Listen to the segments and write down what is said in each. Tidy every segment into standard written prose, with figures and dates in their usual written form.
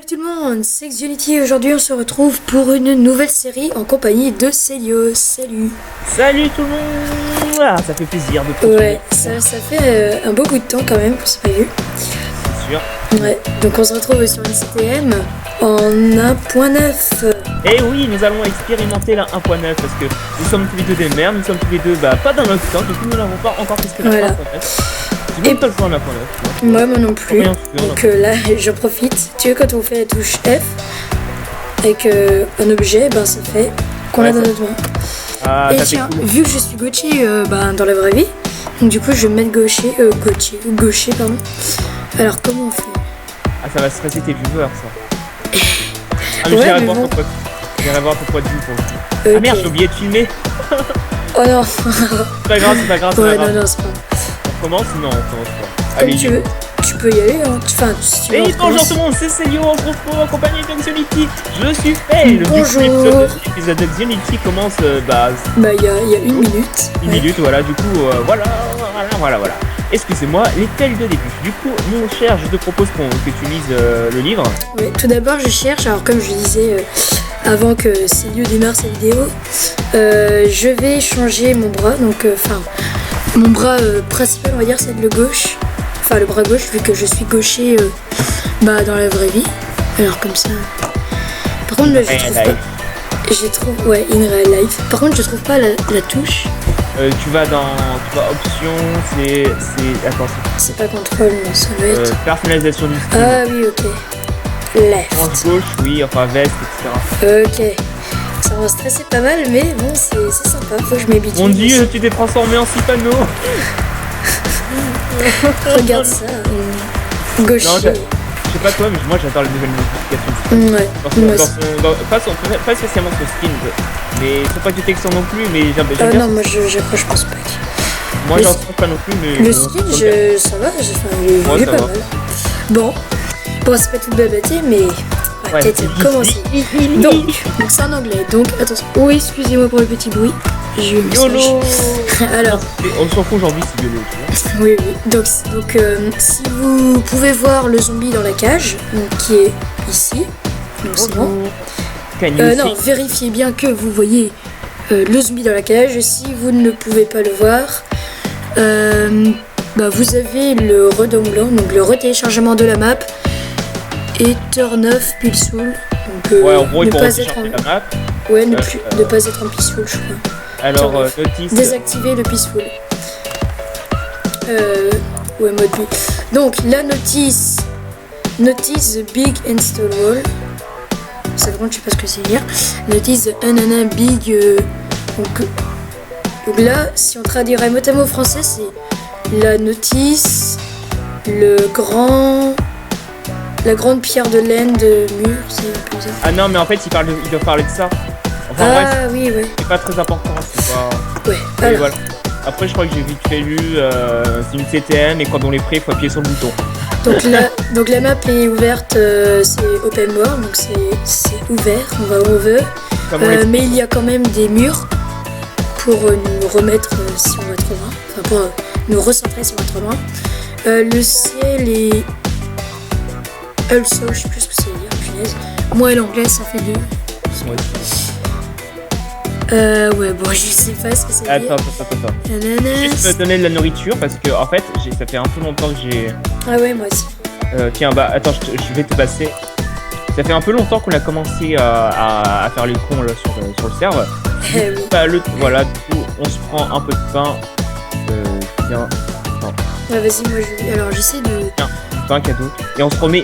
Salut tout le monde, c'est Xunity et aujourd'hui on se retrouve pour une nouvelle série en compagnie de Célio. Salut. Salut tout le monde. Ah, ça fait plaisir de te retrouver. Ouais, ça fait un beau bout de temps quand même qu'on s'est pas vu. C'est sûr. Ouais, donc on se retrouve sur une CTM en 1.9. Et oui, nous allons expérimenter la 1.9 parce que nous sommes tous les deux des mères, nous sommes tous les deux pas dans notre temps, du coup nous n'avons pas encore testé la 1.9. Voilà. J'ai même pas le point de la 1.9. Moi non plus. Rien, Donc là j'en profite. Tu vois quand on fait la touche F avec un objet, ben ça fait qu'on l'a dans notre main. Ah, Et ça tiens, fait cool. vu que je suis gaucher dans la vraie vie, donc du coup je vais me mettre gaucher pardon. Alors comment on fait? Ah, ça va stresser tes viewers ça. Ah mais Ouais, j'irai mais voir bon. j'irai voir ton point de vue pour le coup. Ok. Ah merde, j'ai oublié de filmer. Oh non. C'est pas grave, c'est pas grave, c'est Ouais, pas grave. non, c'est pas. On commence? Non, on commence pas. Comme Allez, tu veux, tu peux y aller. Hein. Enfin, si tu veux. Et on bonjour recommence. tout le monde, c'est Célio en groupe en compagnie de Xunity. Je suis Faye. Bonjour. L'épisode de Xunity commence Bah, il y a une minute. une Ouais. minute, voilà, du coup, voilà. Excusez-moi, les tels de début. Du coup, mon cher, je te propose que tu lises le livre. Ouais, tout d'abord, je cherche. Alors, comme je disais avant que Célio démarre sa vidéo, je vais changer mon bras. Donc, mon bras principal, on va dire, c'est le gauche. Enfin, le bras gauche, vu que je suis gaucher dans la vraie vie. Alors, comme ça. Par contre, là, je trouve ouais, in real life. Par contre, je trouve pas la touche. Tu vas option, attends, C'est pas contrôle, non, ça doit être. personnalisation du style. Ah oui, ok. Left. Manche gauche, oui, enfin veste, etc. Ok. Ça m'a stressé pas mal, mais bon, c'est sympa. Faut que je m'habitue. Mon dieu, tu t'es transformé en Cipano. Regarde ça. Gaucher. Non, je sais pas toi, mais moi j'adore les nouvelles modifications. Ouais. Pas spécialement son skin, mais faut pas que tu textes non plus, mais j'aime bien. Non, moi je pense pas. Moi le j'en sk- trouve pas non plus, mais. Le skin, ça va, Ouais, il est ça pas va. mal. Bon, c'est pas tout babaté, mais on va Ouais, peut-être commencer. Donc c'est en anglais, donc attention. Oui, excusez-moi pour le petit bruit. J'ai eu un message. YOLO. Alors, On s'en fout aujourd'hui, c'est YOLO, tu vois. oui. Donc si vous pouvez voir le zombie dans la cage, donc, qui est ici, donc c'est bon. Can you Non, see? vérifiez bien que vous voyez le zombie dans la cage. Si vous ne pouvez pas le voir, vous avez le redownload, donc le retéléchargement de la map et turn off peaceful. Donc Ouais, en gros, ne il faut pas être recharger en... la map. Ouais, ne pas être en peaceful, je crois. Alors, Turn off. notice. Désactiver le peaceful. Ouais, mode B. Donc la notice the big install wall. Ça vraiment, je sais pas ce que c'est dire. Notice the anana big. Donc là, si on traduirait mot à mot français, c'est la notice, la grande pierre de laine de mur, c'est plus ça. Ah non, mais en fait, il doit parler de ça. Enfin, bref, Ah oui, ouais. c'est pas très important, c'est pas. Ouais, Et alors. voilà. Après, je crois que j'ai vite fait lu, c'est une CTM et quand on est prêt, il faut appuyer sur le bouton. Donc la map est ouverte, c'est open world, donc c'est ouvert, on va où on veut. Comme on l'explique. Mais il y a quand même des murs pour nous remettre si on va trop loin, enfin pour nous recentrer si on va trop loin. Le ciel est also, je sais plus ce que ça veut dire, punaise. Moi et l'anglais ça fait deux. Ouais, bon, je sais pas ce que ça veut dire. Attends. Ananas. Juste me donner de la nourriture parce que, en fait, ça fait un peu longtemps que j'ai. Ah ouais, moi aussi. Tiens, attends, je vais te passer. Ça fait un peu longtemps qu'on a commencé à faire les cons là, sur le serveur. Oui. Voilà, du coup, on se prend un peu de pain. Tiens, Ouais, vas-y, moi alors j'essaie de. pain cadeau. Et on se remet.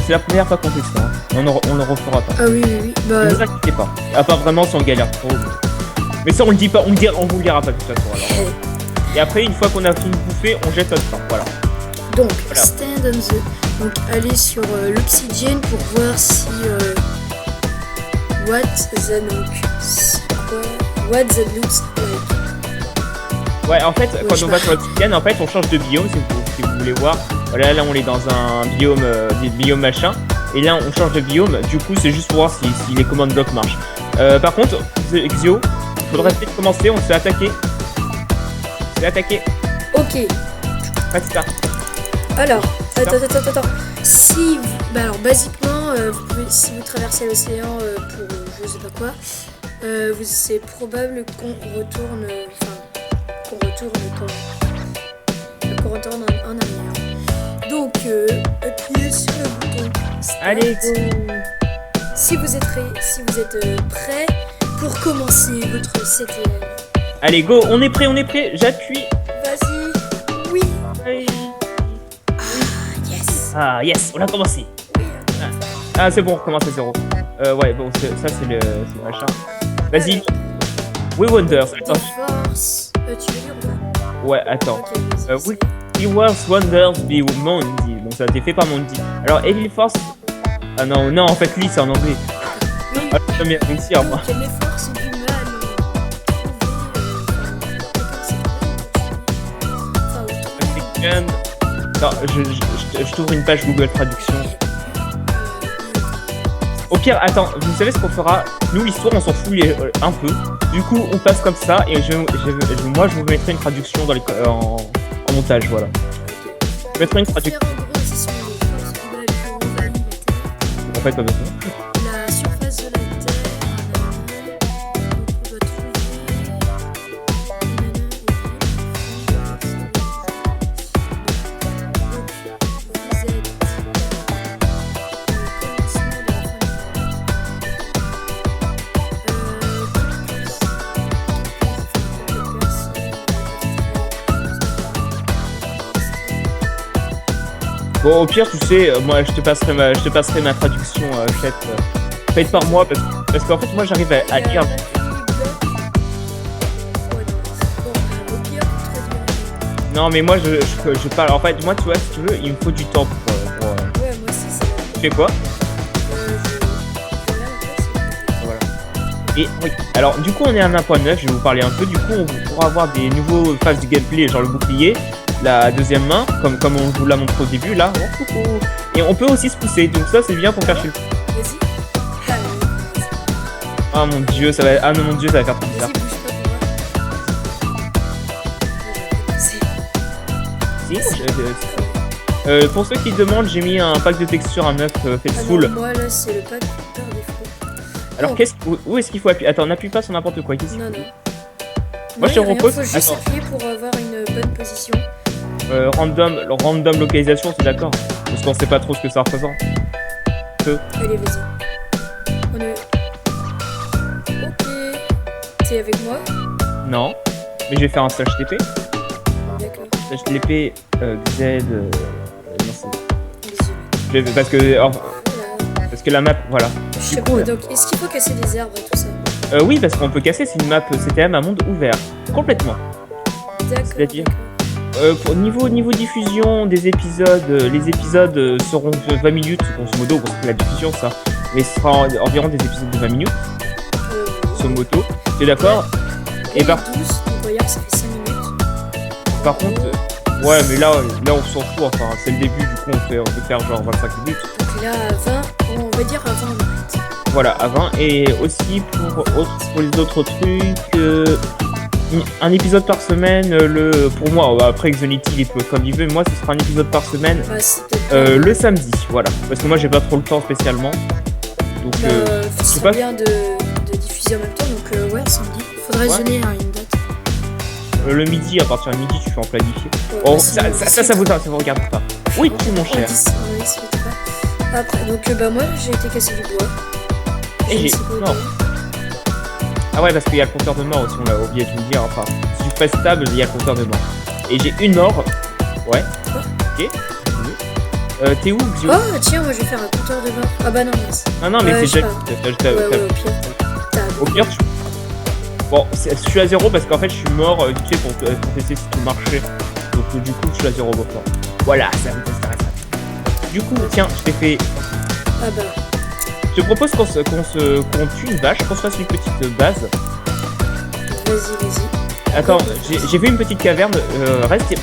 C'est la première fois qu'on fait ça. Hein. On le refera pas. Ah oui. Ne vous inquiétez pas. À part vraiment si on galère trop. Mais ça, on le dit pas. On vous le dira pas de toute façon. Alors. Et après, une fois qu'on a fini de bouffer, on jette notre pain. Voilà. Donc, Voilà. stand on the. Donc, aller sur l'oxygène pour voir si. What that looks like. Ouais, en fait, Ouais, quand je on sais va pas. sur l'oxygène, en fait, on change de biome, si vous voulez voir. Voilà, là, on est dans un biome, biome machin. Et là, on change de biome. Du coup, c'est juste pour voir si les command blocks marchent. Par contre, Xio, faudrait peut-être commencer, on se fait attaquer. Ok. Prête start. Alors, attends. Si. Alors, basiquement, si vous traversez l'océan pour je sais pas quoi, c'est probable qu'on retourne, qu'on retourne en arrière. Donc, appuyez sur le bouton Start. Allez, go. Si vous êtes prêts pour commencer votre CTL. Allez, go, on est prêt, j'appuie. Vas-y. Oui. Allez. Yes. Ah, yes, on a commencé. Oui. Ah, c'est bon, on recommence à 0. Ouais, bon, ça, c'est le machin. Vas-y. We Wonders. Attends. Force. Tu veux dire ou pas? Ouais, attends. Ok, vas-y. We Wonders be Mondi. Bon, ça a été fait par Mondi. Alors, Evil Force. Ah non, en fait, lui, c'est en anglais. Oui. Ah, je vais réussir, moi. Donc, les forces du mal Non, je t'ouvre une page Google Traduction. Au pire, attends, vous savez ce qu'on fera? Nous, l'histoire, on s'en fout un peu. Du coup, on passe comme ça et moi, je vous mettrai une traduction dans en montage, voilà. Je mettrai une traduction. En fait, pas besoin. La surface de la Terre, on doit trouver. Bon, au pire, tu sais, moi, je te passerai ma traduction faite par moi parce qu'en fait, moi, j'arrive à lire. Non, mais moi, je parle. En fait, moi, tu vois, si tu veux, il me faut du temps pour. Ouais, moi aussi, c'est vrai. Tu fais quoi? Voilà. Et oui. Alors, du coup, on est à 1.9. Je vais vous parler un peu. Du coup, on pourra avoir des nouveaux phases du gameplay, genre le bouclier. La deuxième main, comme on vous l'a montré au début, là. Et on peut aussi se pousser, donc ça c'est bien pour cacher le... Vas-y. Ah mon dieu, ça va... Ah non mon dieu, ça va faire trop bizarre. Vas-y, bouge pas pour moi. Si, pour ceux qui demandent, j'ai mis un pack de texture à 9 Faithful. Moi là, c'est le pack par défaut. Alors où est-ce qu'il faut appuyer? Attends, n'appuie pas sur n'importe quoi. Non. Moi je te propose... Il faut juste appuyer pour avoir une bonne position. Random localisation, c'est d'accord? Parce qu'on sait pas trop ce que ça représente. Allez, vas-y. On est... Ok. T'es avec moi? Non. Mais je vais faire un slash TP. D'accord. Slash TP Z... non, Désolé. parce que la map, voilà. Je sais pas, donc est-ce qu'il faut casser des arbres et tout ça? Oui, parce qu'on peut casser, c'est une map CTM à monde ouvert. Complètement. D'accord. C'est-à-dire pour niveau diffusion des épisodes, les épisodes seront 20 minutes, grosso modo, bon, c'est la diffusion ça, mais ce sera environ des épisodes de 20 minutes, grosso modo, t'es d'accord? Et par 12, donc regarde, ça fait 5 minutes. Par contre, ouais, mais là on s'en fout, enfin, c'est le début, du coup on peut faire genre 25 minutes. Donc là, à 20, on va dire à 20 on arrête. Voilà, à 20, et aussi pour les autres trucs... un épisode par semaine, pour moi, après Xonity il peut comme il veut, moi ce sera un épisode par semaine le samedi, voilà. Parce que moi j'ai pas trop le temps spécialement. Donc c'est pas bien de diffuser en même temps, donc ouais, samedi. Faudrait donner une date. Le midi, à partir de midi, tu fais en planifier. Ouais, oh, ça vous regarde pas. Oui, tout mon cher. Après, donc moi j'ai été casser du bois. Et non. Ah ouais, parce qu'il y a le compteur de mort aussi, on l'a oublié de vous dire. Enfin, si tu fais stable, il y a le compteur de mort. Et j'ai une or. Ouais. Ok. T'es où, Xio? Oh, tiens, moi je vais faire un compteur de mort. Ah bah non, mince. Non, mais c'est déjà. Au pire, tu. Bon, je suis à 0 parce qu'en fait, je suis mort, tu sais, pour tester si tout marchait. Donc, du coup, je suis à 0 maintenant. Voilà, ça me t'intéresse. Du coup, tiens, je t'ai fait. Ah bah. Je te propose qu'on tue une vache, qu'on se fasse une petite base. Vas-y. Attends, j'ai vu une petite caverne, reste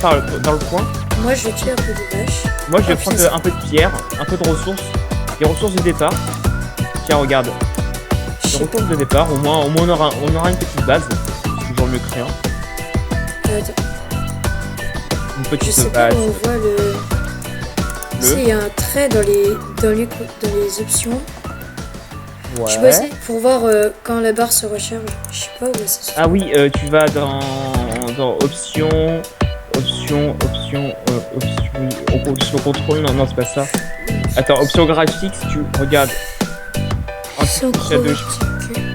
dans le coin. Moi je vais tuer un peu de vaches. Moi je vais prendre un peu de pierre, un peu de ressources, des ressources de départ. Tiens, regarde. Des ressources de départ, au moins on aura une petite base. C'est toujours mieux que rien. Attends. Une petite je sais base. pas où on voit le... Tu sais, il y a un trait dans les options. Ouais. Je peux essayer pour voir quand la barre se recharge. Je sais pas où ça se fait. Ah oui, tu vas dans options, option contrôle, non c'est pas ça. Attends, option graphique, si tu regardes. Option Shadow.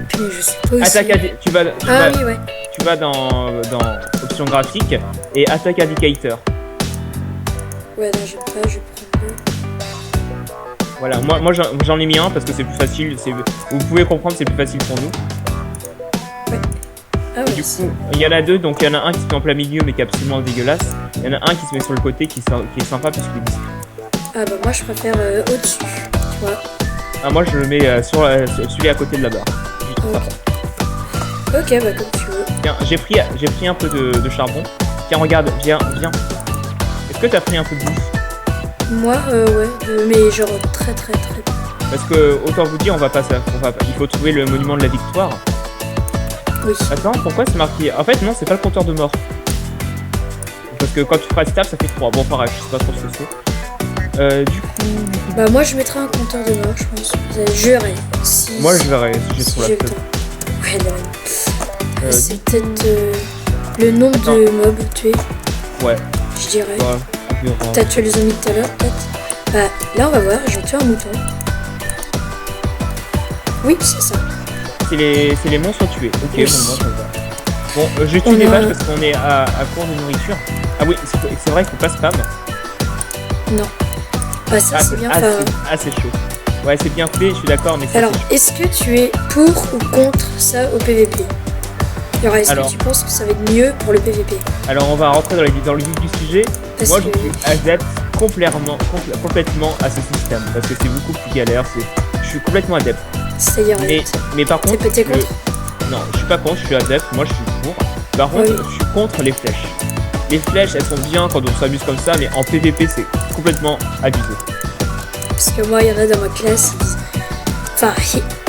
Puis je sais pas où c'est. Oui, ouais. Tu vas dans option graphique et attaque indicator. Ouais, non, je prends le. Voilà, moi j'en ai mis un parce que c'est plus facile. Vous pouvez comprendre, c'est plus facile pour nous. Ouais. Ah ouais. Du coup, il y en a deux, donc il y en a un qui se met en plein milieu mais qui est absolument dégueulasse. Il y en a un qui se met sur le côté qui est sympa puisqu'il est discret. Ah bah moi je préfère au-dessus, tu vois. Ah moi je le mets sur celui à côté de la barre. Ok, bah comme tu veux. Tiens, j'ai pris un peu de charbon. Tiens, regarde, viens. Est-ce que t'as pris un peu de bouffe? Moi, ouais, mais genre très peu. Parce que, autant vous dire, il faut trouver le monument de la victoire. Oui. Attends, pourquoi c'est marqué? En fait, non, c'est pas le compteur de mort. Parce que quand tu feras stable, ça fait 3. Bon, pareil, je sais pas trop ce que c'est. Du coup... Bah moi, je mettrai un compteur de mort, je pense. Je verrai. Moi, je verrai si j'ai trop la le tête. temps. Ouais, non. C'est peut-être le nombre de mobs tués. Ouais. Je dirais. Ouais. T'as tué les zombies tout à l'heure, peut-être. Bah, là, on va voir. Je vais tuer un mouton. Oui, c'est ça. C'est les monstres tués. Ok, oui. Bon, moi, ça va. Bon, je tue des vaches parce qu'on est à court de nourriture. Ah oui, c'est vrai qu'il faut pas spam. Non. Bah, ça, c'est bien fait. C'est chaud. Ouais, c'est bien fait, je suis d'accord, mais c'est... Alors, est-ce que tu es pour ou contre ça au PVP? Alors, est-ce que tu penses que ça va être mieux pour le PVP? Alors, on va rentrer dans le vif du sujet. Moi, je suis adepte complètement à ce système, parce que c'est beaucoup plus galère, je suis complètement adepte. C'est-à-dire mais par contre... T'es contre? Non, je suis pas contre, je suis adepte, moi je suis pour. Par contre, je suis contre les flèches. Les flèches, elles sont bien quand on s'amuse comme ça, mais en PVP, c'est complètement abusé. Parce que moi, il y en a dans ma classe, ils disent... Enfin,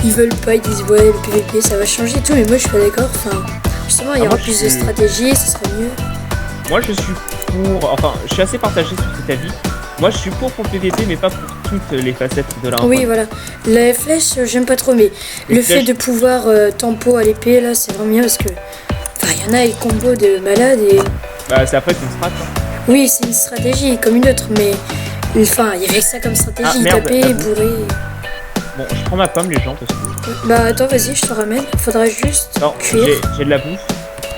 ils veulent pas, ils disent ouais, le PVP, ça va changer et tout, mais moi, je suis pas d'accord. Enfin, justement, il y aura plus de stratégie, ça serait mieux. Moi, je suis pour... Enfin, je suis assez partagé sur cet avis. Moi, je suis pour le PVP, mais pas pour toutes les facettes de la 1.9. Oui, voilà. Les flèches, j'aime pas trop, mais le fait de pouvoir tempo à l'épée, là, c'est vraiment bien parce que... Enfin, il y en a, ils combo de malades et... Bah, c'est après, c'est une strat. Oui, c'est une stratégie comme une autre, mais... Enfin, il y avait ça comme stratégie, taper, bourrer... Bon, je prends ma pomme, les gens, parce que... Bah, attends, vas-y, je te ramène. Faudra juste cuire. J'ai de la bouffe.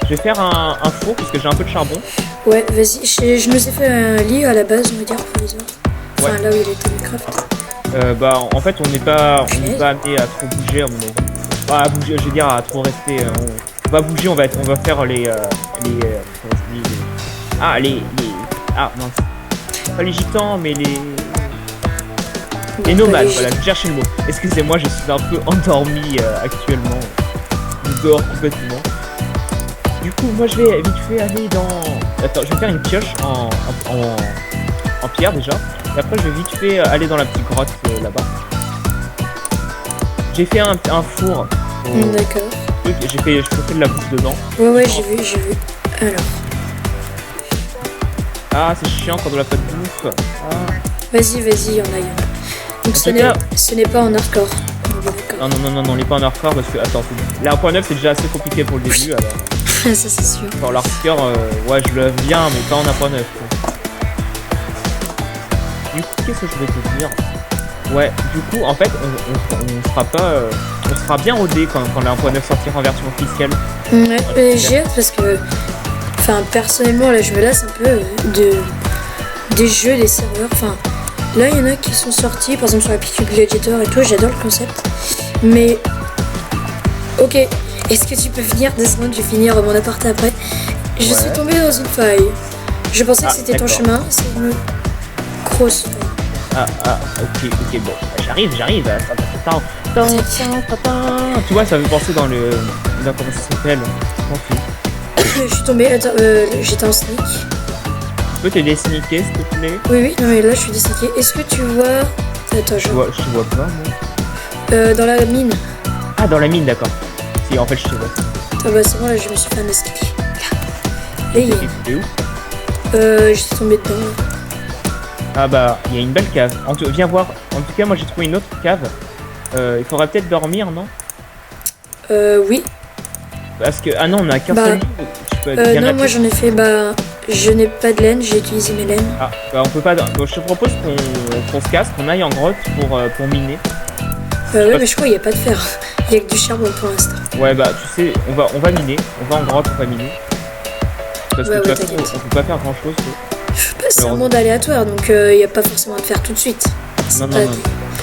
Je vais faire un four, parce que j'ai un peu de charbon. Ouais, vas-y. Je nous ai fait un lit à la base, on va dire, provisoire. Enfin, là où il était Minecraft. Bah, en fait, on n'est pas amené à trop bouger, à mon avis. Pas à bouger, je veux dire, à trop rester... on va bouger, on va faire les mince. Pas les gitans, mais les nomades, voilà, je cherchais le mot. Excusez-moi, je suis un peu endormi actuellement. Je dors complètement. Du coup, moi je vais vite fait aller dans... Attends, je vais faire une pioche en pierre déjà. Et après, je vais vite fait aller dans la petite grotte là-bas. J'ai fait un four. D'accord. Je fais de la bouffe dedans. Ouais, j'ai vu. Alors. Ah, c'est chiant quand on a pas de bouffe. Ah. Vas-y, y en a. Donc ce n'est pas en hardcore. Non, on n'est pas en hardcore parce que, attends, la 1.9 c'est déjà assez compliqué pour le début alors. Ça c'est sûr. Pour l'hardcore, ouais, je le viens, mais pas en 1.9. Du coup, qu'est-ce que je voulais te dire? Ouais, du coup, en fait, on sera bien rodé quand la 1.9 sortira en version officielle. Ouais, j'ai hâte parce que, enfin, personnellement, là, je me lasse un peu des jeux, des serveurs. Enfin, là, il y en a qui sont sortis, par exemple sur la Pitu Gladiator et tout, j'adore le concept. Mais, ok, est-ce que tu peux venir 2 secondes, je vais finir mon appart après. Je suis tombée dans une faille. Je pensais que c'était ton chemin, c'est une grosse faille. Ok, bon, j'arrive. Tu vois, ça me fait penser dans comment ça s'appelle. Je suis tombée, attends, j'étais en sneak. Tu peux t'aider sneaker, s'il te plaît? Oui, non mais là je suis désneaké. Est-ce que tu vois... Attends, je te vois pas, moi. Dans la mine. Ah, dans la mine, d'accord. Si, en fait, je te vois. Ah bah c'est bon, là je me suis fait un escape. Là, il est... T'es où? J'étais tombée dedans. Ah bah, il y a une belle cave. Viens voir. En tout cas, moi j'ai trouvé une autre cave. Il faudrait peut-être dormir, non? Oui. Parce que... Ah non, on a qu'un Bah, seul lit. Tu peux bien non, appeler. moi j'en ai fait, je n'ai pas de laine, j'ai utilisé mes laines. Ah, bah on peut pas... Bon, je te propose qu'on se casse, qu'on aille en grotte pour miner. Ouais, mais je crois qu'il n'y a pas de fer. Il y a que du charbon pour l'instant. Ouais, bah tu sais, on va miner. On va en grotte, on va miner. Parce que Ouais, de ouais, toute façon, t'inquiète. on peut pas faire grand chose. C'est un monde aléatoire, donc il n'y a pas forcément de fer tout de suite. Non, non, non.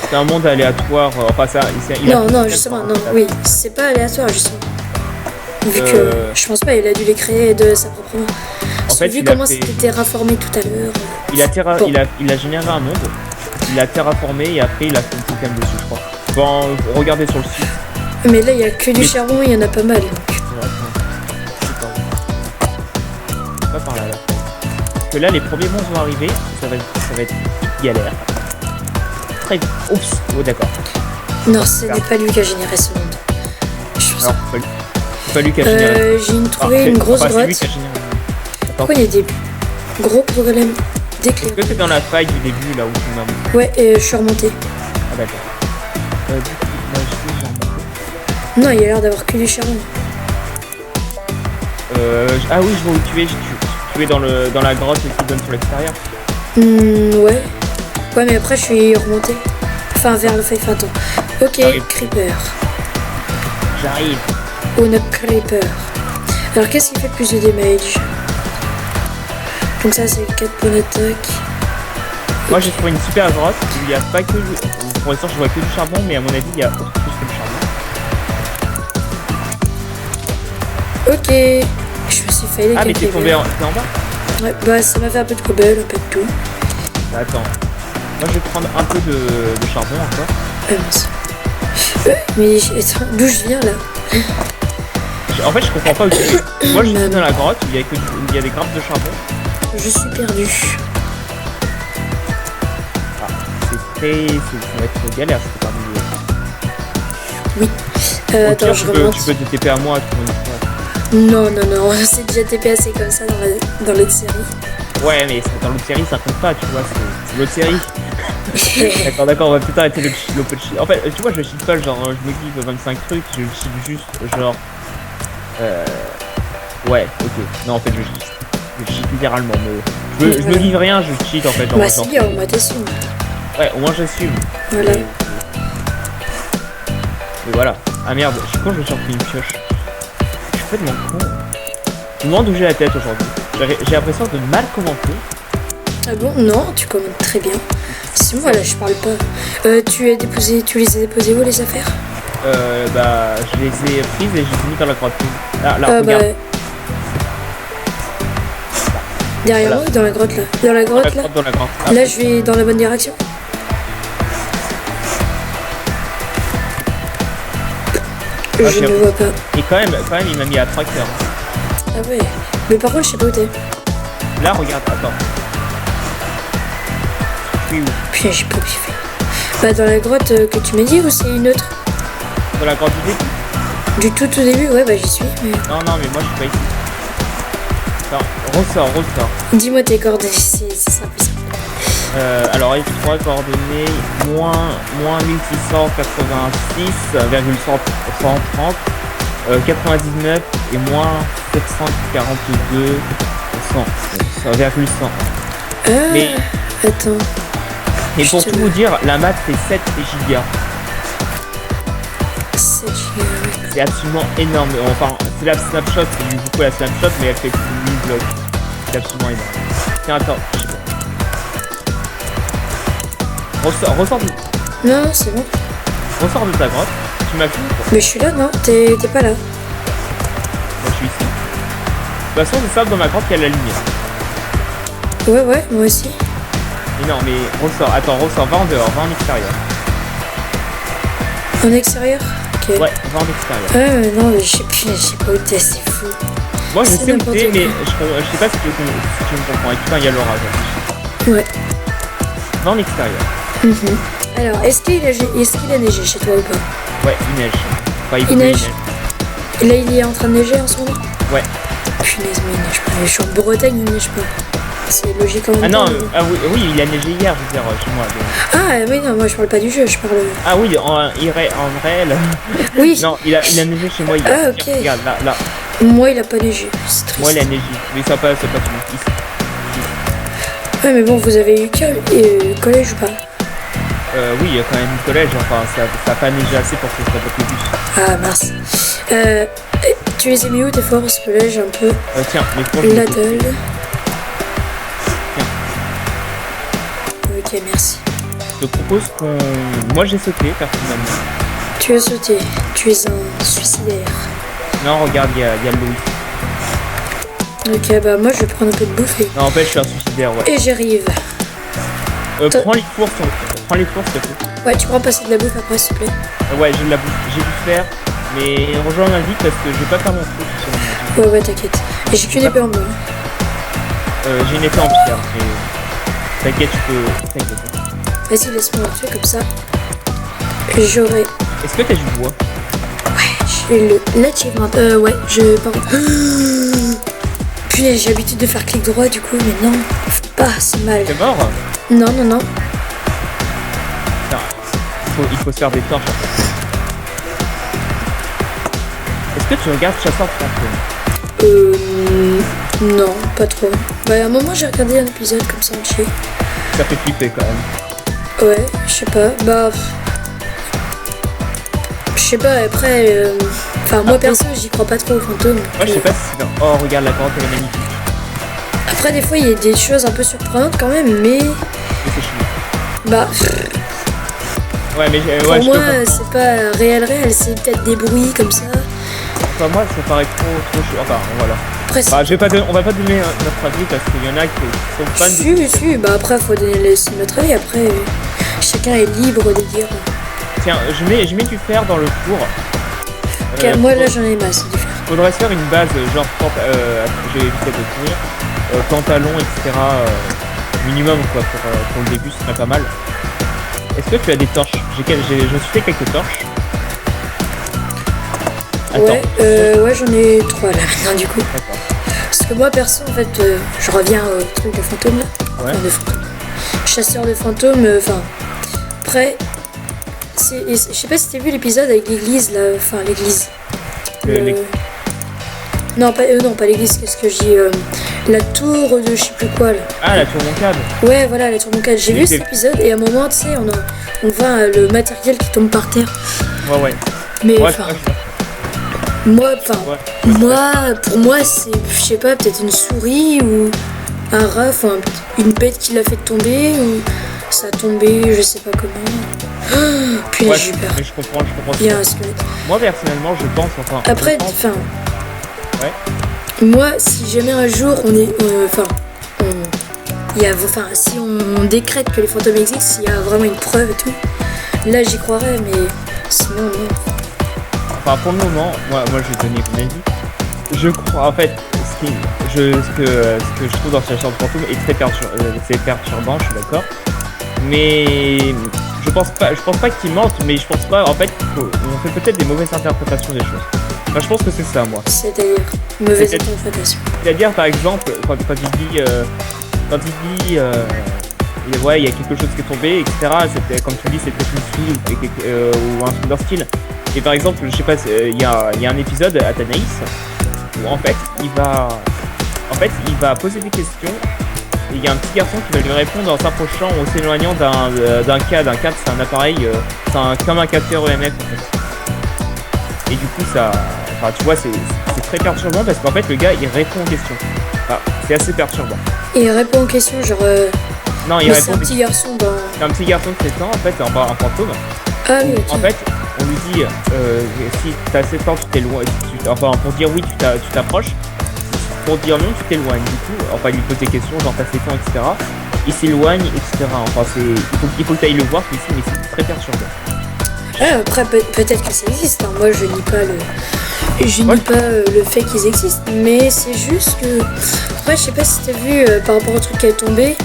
C'est un monde aléatoire. Enfin, ça... Non, justement, non, oui. C'est pas aléatoire, justement. Vu que, je pense pas, il a dû les créer de sa propre main. En fait, vu comment c'était terraformé tout à l'heure. Il a généré un monde, il a terraformé et après il a fait un système dessus, je crois. Bon, regardez sur le site. Mais là, il y a que du charbon, il y en a pas mal. Donc. Pas par là, là. Parce que là, les premiers monstres vont arriver, ça va être galère. Très vite. Oups, oh d'accord. Non, ce n'est pas lui qui a généré ce monde. Je pense Alors, c'est pas lui qui a généré. J'ai trouvé une grosse grotte. Pourquoi il y a des gros problèmes d'éclairage? Est-ce que c'est dans la faille du début là où tu m'as mis? Ouais, et je suis remonté. Ah d'accord. Du coup, moi je suis remonté. Non, il y a l'air d'avoir que du charbon. Ah oui, je vois où tu es. Tu es dans la grotte qui donne sur l'extérieur. Ouais. Ouais, mais après je suis remonté. Enfin, vers le fait. Attends. Ok, creeper. J'arrive. Oh, notre creeper. Alors, qu'est-ce qui fait plus de damage? Donc ça, c'est 4 points d'attaque. Moi, j'ai trouvé une super grotte où il n'y a pas que du... Pour l'instant, je vois que du charbon, mais à mon avis, il y a autre chose que du charbon. Ok. Je me suis failli. Ah, mais t'es tombé en bas? Ouais, bah ça m'a fait un peu de cobble, un peu de tout. Bah, attends. Moi, je vais prendre un peu de charbon encore. Mince. Mais attends, d'où je viens là? En fait, je comprends pas où tu es. Moi, je suis dans la grotte où il y a des grappes de charbon. Je suis perdu. Ah, ça va être galère, c'est pas Oui. Attends, je remonte. Tu peux te TP à moi, tu peux Non, c'est déjà TP assez comme ça dans l'autre série. Ouais, mais dans l'autre série, ça compte pas, tu vois, c'est l'autre série. D'accord, on va peut-être arrêter l'open cheat. En fait, tu vois, je cheat pas, genre, je me give 25 trucs, je cheat juste, genre... Ouais, ok. Non, en fait, je cheat littéralement, mais... Je me give rien, je cheat, en fait. Genre, bah c'est bien, au moins t'assumes. Ouais, au moins j'assume. Voilà. Et voilà. Ah merde, je suis con, je me suis repris une pioche. Je suis complètement con. Je me demande où j'ai la tête aujourd'hui. J'ai l'impression de mal commenter. Ah bon? Non, tu commentes très bien. C'est moi là, je parle pas. Tu les as déposés où les affaires? Bah, je les ai prises et je les ai mis dans la grotte. Ah, là, regarde. Bah... Derrière moi ou dans la grotte là? Dans la grotte là? Dans la grotte. Ah. Là, je vais dans la bonne direction. Je ne vois pas. Et quand même, il m'a mis à tracker. Ah ouais. Mais par contre, je sais pas où t'es. Là, regarde, attends. Je suis où? Putain, j'ai pas piffé. Bah, dans la grotte que tu m'as dit ou c'est une autre? Dans la grotte du début? Du tout au début, ouais, bah j'y suis. Mais... Non, mais moi je suis pas ici. Attends, ressort. Dis-moi tes coordonnées, c'est simple. Alors, il 3 coordonnées, moins 1686,130, 99 et moins 742, 100,100. Mais attends. Et pour tout vous dire, la map fait 7 gigas. 7 gigas, ouais. C'est absolument énorme. Enfin, c'est la snapshot, c'est du coup la snapshot, mais elle fait plus de 1000 blocs. C'est absolument énorme. Tiens, attends. Ressors de... Non, c'est bon. Ressors de ta grotte. Tu m'as vu quoi? Mais je suis là, non? T'es pas là. Moi, je suis ici. De toute façon, c'est ça, dans ma grotte, il y a la lumière. Ouais, moi aussi. Mais non, mais ressors. Attends, ressors. Va en dehors, va en extérieur. En extérieur? Ok. Ouais, va en extérieur. Non, mais je sais pas où t'es, c'est fou. Moi, je sais où t'es, mais je sais pas si tu me comprends. Et putain, il y a l'orage. Ouais. Va en extérieur. Alors, est-ce qu'il a neigé chez toi ou pas? Ouais, il neige. Enfin, il neige. Et là, il est en train de neiger en ce moment? Ouais. Punaise, mais il neige pas. Je suis en Bretagne, il neige pas. c'est logique en même Ah non, temps. oui, il a neigé hier, je veux dire, chez moi. donc. Ah oui, non, moi je parle pas du jeu, je parle. Ah oui, en réel. Oui. Non, il a neigé chez moi hier. Ah, ok. Regarde, là. Moi il a pas neigé, c'est triste. Moi, il a neigé. Mais ça passe, c'est pas tout. Ici. Ouais, mais bon, vous avez eu collège ou pas? Oui, il y a quand même une collège, enfin, ça a pas neigé assez pour que ça bloque le bus. Ah mince. Tu les as mis où tes forces collège un peu? Tiens, mais franchement. L'atoll. Ok, merci. Je te propose qu'on. Moi, j'ai sauté, personnellement. Tu as sauté, tu es un suicidaire. Non, regarde, il y a de l'eau ici. Ok, bah moi je vais prendre un peu de bouffe Non, en fait, je suis un suicidaire, ouais. et j'arrive. Prends les fours, s'il te plaît. Ouais, tu prends passer de la bouffe après, s'il te plaît. Ouais, j'ai de la bouffe. J'ai dû faire, mais rejoins-moi vite parce que je vais pas faire mon truc sur mon. Ouais, t'inquiète. Et j'ai qu'une épée en bois. J'ai une épée en pierre, mais. T'inquiète, tu peux. T'inquiète. Vas-y, laisse-moi le faire comme ça. J'aurai. Est-ce que t'as du bois? Ouais, j'ai l'achievement. Ouais, par contre. Puis j'ai l'habitude de faire clic droit du coup, mais non. Pas, c'est mal. T'es mort? Non. Non. Il faut se faire des torches. Est-ce que tu regardes Chasseur Fantôme? Non, pas trop. Bah, à un moment, j'ai regardé un épisode comme ça, je sais. Ça fait flipper quand même. Ouais, je sais pas. Bah. Je sais pas, après. Enfin, moi perso, j'y crois pas trop aux fantômes. Moi, je sais pas si c'est. Oh, regarde, la grotte, elle est magnifique. Après, des fois, il y a des choses un peu surprenantes quand même, mais. Mais c'est chelou. Bah. Ouais, mais Pour ouais, moi, je te comprends. c'est pas réel, c'est peut-être des bruits comme ça. Enfin, moi, ça paraît trop chaud. Enfin, voilà. Après, Bah, on va pas donner notre avis parce qu'il y en a qui sont fans de. si, bah après, faut donner notre avis. Après, chacun est libre de dire. Tiens, je mets du fer dans le four. Ok, moi là, j'en ai masse du fer. Faudrait se faire une base, genre, j'ai évité de tenir, pantalon, etc. Minimum, quoi, pour le début, ce serait pas mal. Est-ce que tu as des torches? Je me suis fait quelques torches. Attends. Ouais, j'en ai 3 là maintenant du coup. D'accord. Parce que moi perso en fait, je reviens au truc de fantômes là. Ouais. Enfin, de fantômes. Chasseur de fantômes, enfin. Après, je sais pas si t'as vu l'épisode avec l'église là, enfin l'église. Non, pas l'église, qu'est-ce que je dis la tour de je sais plus quoi là. Ah, la tour Moncade. Ouais, voilà, la tour Moncade. J'ai vu cet épisode et à un moment, tu sais, on voit le matériel qui tombe par terre. Ouais. Mais Ouais, enfin. ouais. Moi, pour moi, c'est, je sais pas, peut-être une souris ou un rat, enfin, une bête qui l'a fait tomber ou ça a tombé, je sais pas comment. Puis là, j'ai peur. Mais je comprends. Il y a un squelette. Moi, personnellement, je pense, enfin. Après, enfin. Ouais. Moi, si jamais un jour si on décrète que les fantômes existent, s'il y a vraiment une preuve et tout, là j'y croirais, mais sinon non. Enfin, pour le moment, moi je vais donner mon avis. Je crois, en fait, ce que je trouve dans Chasseur de fantômes est très perturbant, je suis d'accord. Mais je pense pas qu'ils mentent, mais je pense pas, en fait, on fait peut-être des mauvaises interprétations des choses. Enfin, je pense que c'est ça, moi. C'est-à-dire mauvaise interprétation. C'est-à-dire, par exemple, quand il dit, ouais, il y a quelque chose qui est tombé, etc. C'était, comme tu dis, c'était une fille ou un truc d'un style. Et par exemple, je sais pas, il y a un épisode à Tanaïs où en fait, il va poser des questions et il y a un petit garçon qui va lui répondre en s'approchant ou s'éloignant d'un cadre. Un cadre, c'est un appareil, comme un capteur EMF en fait. Et du coup, tu vois, c'est très perturbant parce qu'en fait, le gars, il répond aux questions. Enfin, c'est assez perturbant. Et il répond aux questions, genre. Non, il répond. C'est un petit garçon dans. C'est un petit garçon de 7 ans, en fait, un fantôme. Ah oui, ok. En fait, on lui dit, si t'as 7 ans, tu t'éloignes. Enfin, pour dire oui, tu t'approches. Pour dire non, tu t'éloignes. Du coup, enfin, il lui pose des questions, genre t'as 7 ans, etc. Il s'éloigne, etc. Enfin, il faut que tu ailles le voir, mais c'est très perturbant. Après, peut-être que ça existe. Hein. Moi, je nie pas le fait qu'ils existent, mais c'est juste que. Après, je sais pas si t'as vu par rapport au truc qui est tombé.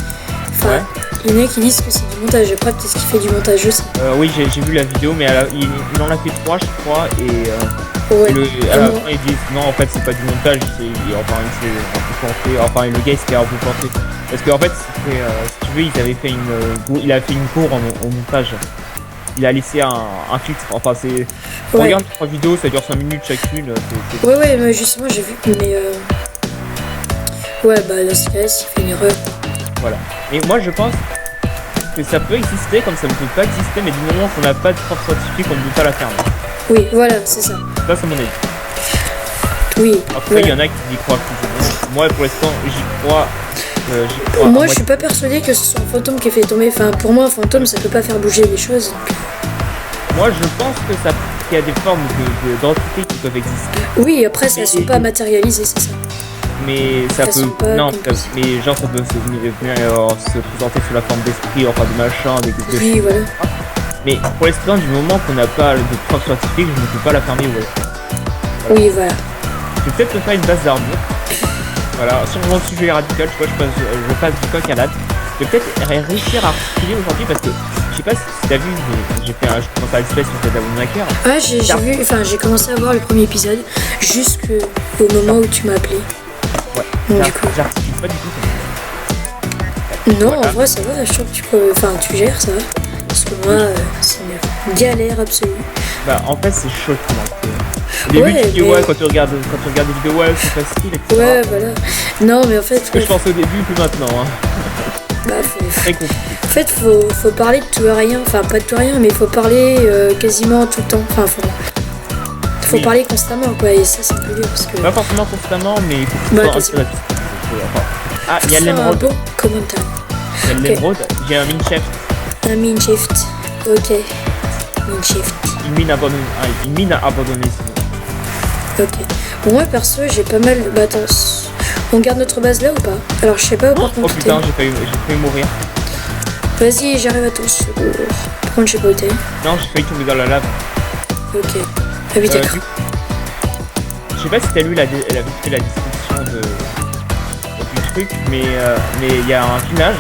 Enfin, il y en a qui disent que c'est du montage. Après, peut-être qu'il fait du montage aussi. Oui, j'ai vu la vidéo, mais il en a fait 3, je crois, et Ouais. Et à la fin, ils disent non, en fait, c'est pas du montage, enfin, il s'est un peu planté, enfin, le gars il s'était un peu planté. Parce qu'en fait, si tu veux, il a fait une cour en montage. Il a laissé un filtre, enfin, c'est. On regarde 3 vidéos, ça dure 5 minutes chacune. Ouais, mais justement, j'ai vu, mais. Ouais, bah, dans ce cas-là, s'il fait une erreur. Voilà. Et moi, je pense que ça peut exister comme ça ne peut pas exister, mais du moment qu'on n'a pas de preuve scientifique, on ne peut pas la fermer. Oui, voilà, c'est ça. Ça, c'est mon avis. Oui. Après, il y en a qui y croient plus. Moi, pour l'instant, j'y crois. Moi, je suis pas persuadé que ce soit un fantôme qui a fait tomber. Enfin, pour moi, un fantôme, ça peut pas faire bouger les choses. Donc... Moi, je pense qu'il y a des formes d'entités qui peuvent exister. Oui, après, ça ne sont pas matérialisées, c'est ça. Mais ça peut. Non, mais genre, ça peut se présenter sous la forme d'esprit, enfin de machin, Oui, voilà. Mais pour l'instant, du moment qu'on n'a pas de preuves scientifiques, je ne peux pas la fermer, ouais. Oui, voilà. Je vais peut-être me faire une base d'armure. Voilà, changement de sujet radical, tu vois, je passe du coq à l'âne. Je vais peut-être réussir à articuler aujourd'hui parce que je sais pas si t'as vu, je commence à l'espèce sur Devil May Cry. Ah, j'ai vu, enfin, j'ai commencé à voir le premier épisode jusqu'au moment où tu m'as appelé. Ouais, donc, du coup, j'articule pas du tout. Non, voilà. En vrai, ça va, je trouve que tu gères, ça va. Parce que moi, c'est une galère absolue. Bah, en fait, c'est chaud au début, tu dis, ouais, quand tu regardes des vidéos, ouais, c'est facile, etc. Ouais, voilà. Non, mais en fait. Ce que je pense au début, plus maintenant. Hein. Bah, en fait, faut parler de tout et rien. Enfin, pas de tout et rien, mais il faut parler quasiment tout le temps. Enfin, faut parler constamment, quoi. Et ça, c'est un peu dur. Parce que... Pas forcément constamment, mais il faut que tu sois Ah, il y a l'émeraude. Bon commentaire. Il y a l'émeraude, j'ai un mineshaft. Un mineshaft, ok. Mineshaft. Une mine à abandonner, sinon. Ok. Bon, moi perso, j'ai pas mal. Bah attends, on garde notre base là ou pas? Alors je sais pas par contre. Oh putain, j'ai failli mourir. Vas-y, j'arrive à ton secours. Par contre, je sais pas où t'es. Non, j'ai failli tomber dans la lave. Ok. Ah oui, d'accord. Je sais pas si t'as lu la description du truc, mais il y a un village.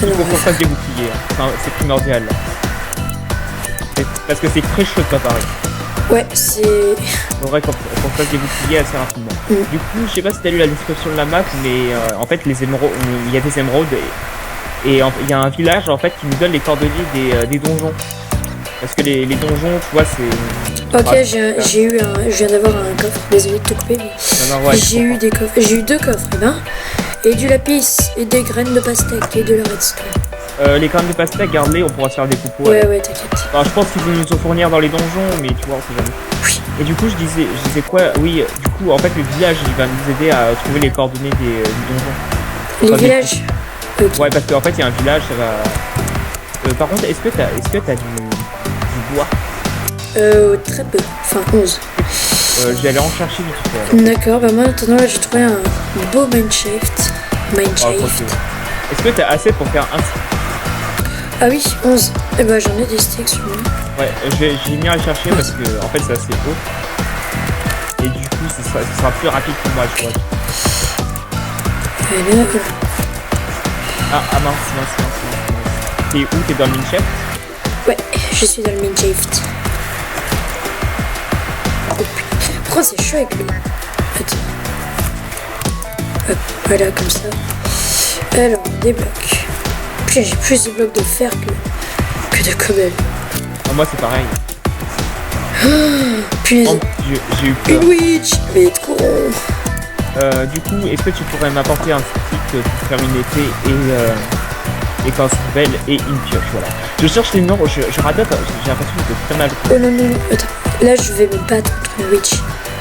Il faut qu'on fasse des boucliers, enfin, c'est primordial. Parce que c'est très chaud de pas pareil. Ouais, c'est... Il faudrait qu'on fasse des boucliers assez rapidement. Du coup, je sais pas si t'as lu la description de la map, mais en fait, les émeraudes, il y a des émeraudes et il y a un village en fait qui nous donne les coordonnées des donjons. Parce que les donjons, tu vois, c'est... Ok, je viens d'avoir un coffre, désolé de te couper, mais j'ai eu des coffres, j'ai eu 2 coffres, et du lapis, et des graines de pastèque, et de la redstone. Les graines de pastèque, garde-les, on pourra se faire des coupons. Ouais, t'inquiète. Enfin, je pense qu'ils vont nous en fournir dans les donjons, mais tu vois, on sait jamais. Oui. Et du coup, je disais quoi? Oui, du coup, en fait, le village, il va nous aider à trouver les coordonnées du donjon. Les villages okay. Ouais, parce qu'en fait, il y a un village, ça va... par contre, est-ce que t'as du bois? Très peu, enfin 11. Je vais aller en chercher vite fait. D'accord, bah moi maintenant là j'ai trouvé un beau mineshaft. Est-ce que t'as assez pour faire un stick? Ah oui, 11. Et bah j'en ai des sticks sur moi. Ouais, j'ai mis à le chercher parce que en fait c'est assez haut. Et du coup ce sera plus rapide pour moi, je crois. Ah mince. T'es où? T'es dans le mineshaft? Ouais, je suis dans le mineshaft. Pourquoi c'est chaud avec lui? Attends. Hop, voilà, comme ça. Alors, des blocs. Putain, j'ai plus de blocs de fer que de cobble. Ah, moi, c'est pareil. Punaise. Oh, j'ai eu peur. Une witch. Mais trop. Du coup, est-ce que tu pourrais m'apporter un stick pour faire une épée et quand c'est belle et une pioche, voilà. Je cherche les noms, je radote, j'ai l'impression que c'est très mal. Oh non, attends. Là, je vais me battre contre une witch.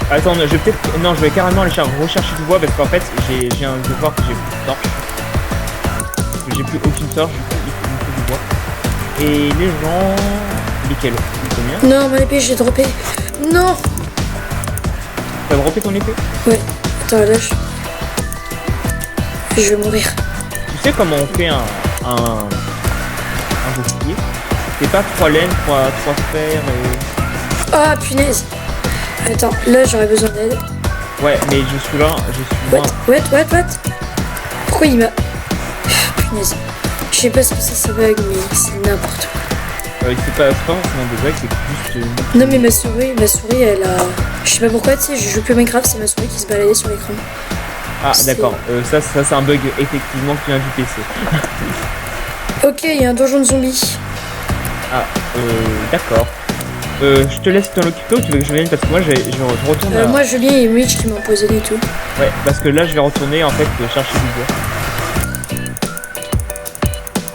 Attends, je vais carrément aller rechercher du bois parce qu'en fait, j'ai un devoir que j'ai plus de torche. J'ai plus aucune torche, il faut du bois. Et les gens... Lesquels? Combien? Non, mon épée, j'ai droppé. Non! T'as droppé ton épée? Ouais. Attends, là, je vais mourir. Tu sais comment on fait un bouclier? C'est pas 3 laines, 3 fers et... Ah, punaise! Attends, là, j'aurais besoin d'aide. Ouais, mais je suis loin. What? Pourquoi il m'a... Punaise. sais pas ce que ça bug, mais c'est n'importe quoi. C'est pas forcément des bugs, c'est juste... Non mais ma souris elle a... Je sais pas pourquoi, tu sais, je joue que Minecraft, c'est ma souris qui se baladait sur l'écran. Ah d'accord, ça c'est un bug effectivement qui vient du PC. Ok, il y a un donjon de zombies. Ah, d'accord. Je te laisse t'en occuper ou tu veux que je vienne parce que moi je retourne à... Moi Julien et Mitch qui m'ont posé des tout. Ouais, parce que là je vais retourner en fait chercher du bois.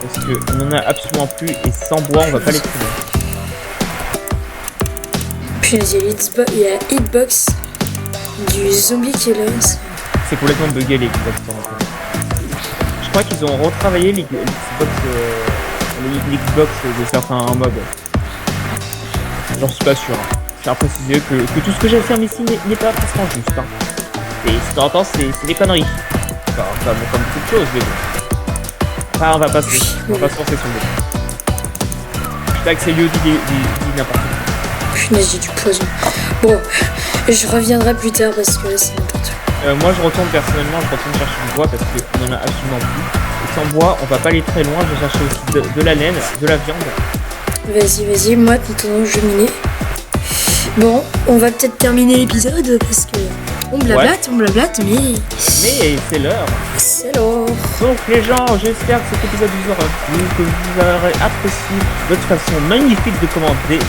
Parce que on en a absolument plus et sans bois on va pas les trouver. Puis il y a Hitbox du zombie qui est là. C'est complètement bugué les Xbox. Je crois qu'ils ont retravaillé les Xbox de certains mobs. J'en suis pas sûr. Je tiens à préciser que tout ce que j'affirme ici n'est pas forcément juste. Hein. Et de temps en temps, c'est des conneries. Enfin, comme beaucoup de choses, mais bon. Enfin, on va pas se forcer sur le. Je sais que c'est lieu dit n'importe quoi. Punaise, j'ai du poison. Bon, je reviendrai plus tard parce que là, c'est n'importe quoi. Moi, je retourne personnellement, chercher du bois parce qu'on en a absolument plus. Et sans bois, on va pas aller très loin. Je vais chercher aussi de la laine, de la viande. Vas-y, moi, maintenant je minais. Bon, on va peut-être terminer l'épisode parce que on blablate, mais... Mais c'est l'heure. C'est l'heure. Donc les gens, j'espère que cet épisode vous aura plu, que vous aurez apprécié votre façon magnifique de commenter.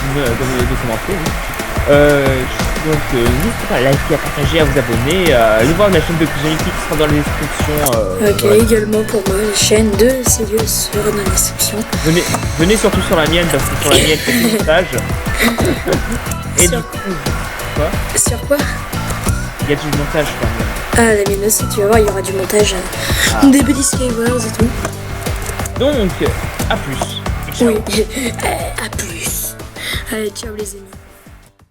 Donc n'hésitez pas à liker, à partager, à vous abonner, à aller voir la chaîne de Cuisinifi qui sera dans la description. Ok, voilà. Également pour moi, la chaîne de Célius sera dans la description. Venez surtout sur la mienne parce que sur la mienne c'est le montage. Et du coup, quoi ? Sur quoi ? Il y a du montage quand même. Ah, la mienne aussi, tu vas voir, il y aura du montage. Des petits skywars et tout. Donc, à plus. Oui, à plus. Allez, ciao les amis.